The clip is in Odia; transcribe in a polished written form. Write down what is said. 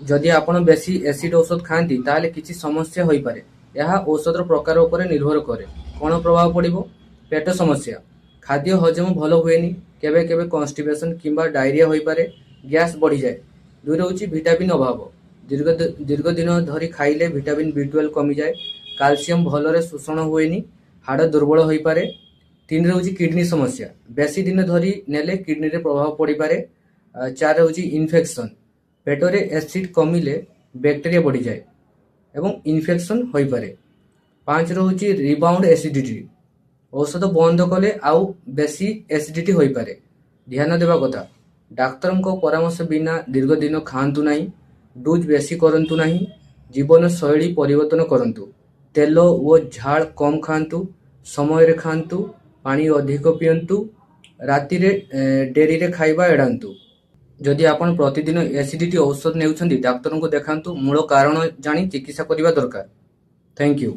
ଯଦି ଆପଣ ବେଶୀ ଏସିଡ୍ ଔଷଧ ଖାଆନ୍ତି ତାହେଲେ କିଛି ସମସ୍ୟା ହୋଇପାରେ। ଏହା ଔଷଧର ପ୍ରକାର ଉପରେ ନିର୍ଭର କରେ। କ'ଣ ପ୍ରଭାବ ପଡ଼ିବ? ପେଟ ସମସ୍ୟା, ଖାଦ୍ୟ ହଜମ ଭଲ ହୁଏନି, କେବେ କେବେ କନଷ୍ଟିପେସନ୍ କିମ୍ବା ଡାଇରିଆ ହୋଇପାରେ, ଗ୍ୟାସ୍ ବଢ଼ିଯାଏ। 2 ରହୁଛି ଭିଟାମିନ୍ ଅଭାବ, ଦୀର୍ଘ ଦିନ ଧରି ଖାଇଲେ ଭିଟାମିନ୍ B12 କମିଯାଏ, କାଲସିୟମ ଭଲରେ ଶୋଷଣ ହୁଏନି, ହାଡ଼ ଦୁର୍ବଳ ହୋଇପାରେ। 3 ରହୁଛି କିଡନୀ ସମସ୍ୟା, ବେଶୀ ଦିନ ଧରି ନେଲେ କିଡନୀରେ ପ୍ରଭାବ ପଡ଼ିପାରେ। 4 ରହୁଛି ଇନଫେକ୍ସନ୍, ପେଟରେ ଏସିଡ୍ କମିଲେ ବ୍ୟାକ୍ଟେରିଆ ବଢ଼ିଯାଏ ଏବଂ ଇନଫେକ୍ସନ୍ ହୋଇପାରେ। 5 ରହୁଛି ରିବାଉଣ୍ଡ ଏସିଡିଟି, ଔଷଧ ବନ୍ଦ କଲେ ଆଉ ବେଶୀ ଏସିଡିଟି ହୋଇପାରେ। ଧ୍ୟାନ ଦେବା କଥା, ଡାକ୍ତରଙ୍କ ପରାମର୍ଶ ବିନା ଦୀର୍ଘ ଦିନ ଖାଆନ୍ତୁ ନାହିଁ, ଡୋଜ୍ ବେଶୀ କରନ୍ତୁ ନାହିଁ, ଜୀବନଶୈଳୀ ପରିବର୍ତ୍ତନ କରନ୍ତୁ, ତେଲ ଓ ଝାଳ କମ୍ ଖାଆନ୍ତୁ, ସମୟରେ ଖାଆନ୍ତୁ, ପାଣି ଅଧିକ ପିଅନ୍ତୁ, ରାତିରେ ଡେରିରେ ଖାଇବା ଏଡ଼ାନ୍ତୁ। ଯଦି ଆପଣ ପ୍ରତିଦିନ ଏସିଡିଟି ଔଷଧ ନେଉଛନ୍ତି, ଡାକ୍ତରଙ୍କୁ ଦେଖାନ୍ତୁ, ମୂଳ କାରଣ ଜାଣି ଚିକିତ୍ସା କରିବା ଦରକାର। Thank you.